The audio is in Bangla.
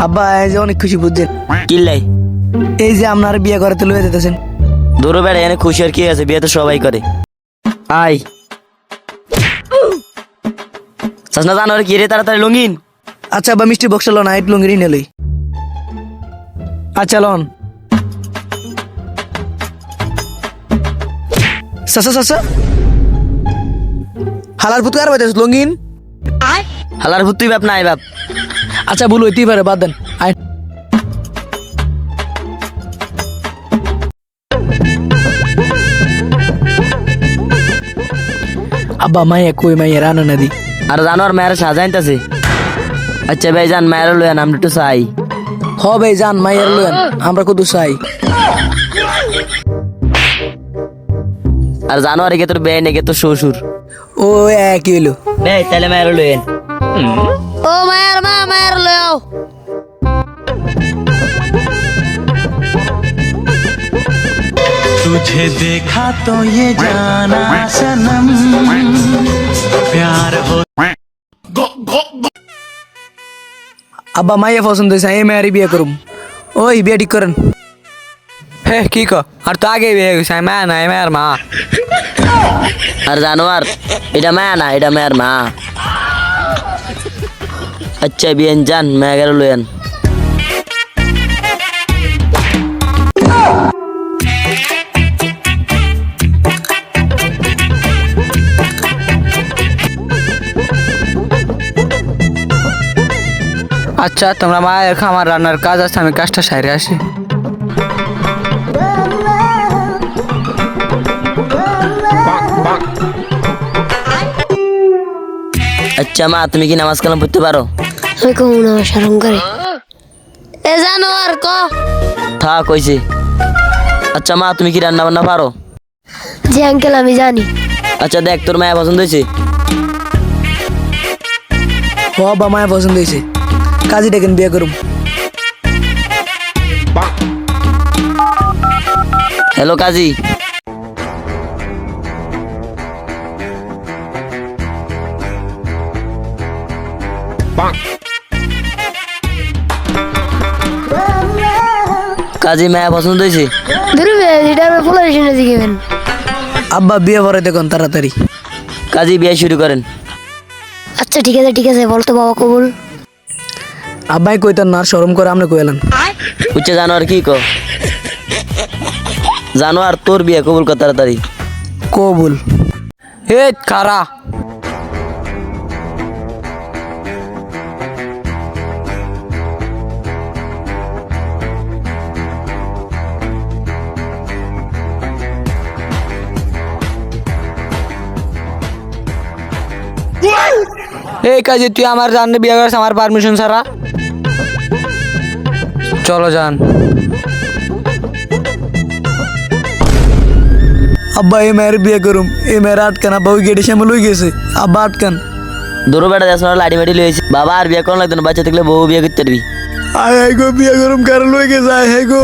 আব্বা এই যে অনেক খুশি বুঝছেন, কিল্লাই এই যে আপনার বিয়ে করতে লয়ে যেতেছেন। দূরে বেড়া এনে খুশি আর কি আছে, বিয়ে তো সবাই করে। আই চাচনা জানো কি রে, তাড়াতাড়ি লঙ্গিন। আচ্ছা আব্বা মিষ্টি বক্স লন, আইট লঙ্গিরি নেলই। আচ্ছা লন সাসা সাসা হালার পুত আর বাইতেছ লঙ্গিন। হালার ভূত তুই বাপ নাই বাপ। আচ্ছা ভুল হইতেই পারে, বাদ দেন। আই আব্বা মাইয়া কই, মাইয়া রানা নদী। আর জানো আর মায়ের সাজাইতেছে। আচ্ছা ভাই যান মায়ের লইয়ান, আমি একটু চাই। হ ভাই যান মাইয়ার লয়েন, আমরা কত চাই। আর জানো আর গে তোর বেয়ে নেগে তোর শ্বশুর। ও একই হইলো। নেই তাহলে মায়ের লইয়েন। ও মায়ের মা, মায়ের লও। तुझे देखा तो ये जाना सनम प्यार हो। আব্বা মাইয়া পছন্দ হয়েছে, এই মেয়ারই বিয়ে করুম। ওই বিয়ে ঠিক করেন। হে কি কো, আর তো আগে বিয়ে গেছে, মা নাই মায়ের মা। আর জানো আর এটা মায়া না, এটা মায়ের মা। আচ্ছা বিয়েন যান মায়ের লইয়ান। আচ্ছা তোমরা মা এখন আমার রান্নার কাজ আছে, আমি কাজটা সাইরে আসি। আচ্ছা মা তুমি কি নামাজ কালাম পড়তে পারো? আমি কমু না, শরম করে। এ জানো আর ক। থাক কইছে। আচ্ছা মা তুমি কি রান্না বান্না পারো? জি আঙ্কেল আমি জানি। আচ্ছা দেখ তোর মায়া পছন্দ হয়েছে। হ আব্বা মায়া পছন্দ হয়েছে, কাজী ডেকেন বিয়ে করুম। হ্যালো কাজী। কাজী মায়া পছন্দ হয়েছে। দূরে এটা আমি পুলিশ এনে দিবেন। আব্বা বিয়ে পরে দেখুন তাড়াতাড়ি। কাজী বিয়ে শুরু করেন। আচ্ছা ঠিক আছে ঠিক আছে, বলতো বাবা কবুল। আব্বাই কইতেন না, আর শরম করে আপনি কইলেন। উচ্চে জানো আর কি কো, জানো আর তোর বিয়ে কবুল কর তাড়াতাড়ি। কবুল। হে কারা এই কাজে তুই আমার জানলে বিয়ে করিস আমার পারমিশন ছাড়া? চলো যান। আব্বা এই মেয়ের বিয়ে করুম, এই মেয়ের আটকান। আব্বা ওই গেটে সামনে লই গেছে, আব্বা আটকান। দূরে বেড়া দেশ লাড়ি মাটি লইছি বাবা, আর বিয়ে করার লাগতো না, বাচ্চা থাকলে বউ বিয়ে করতে পারবি। আয় গো বিয়ে করুম, কারণ লই গেছে। আয় গো।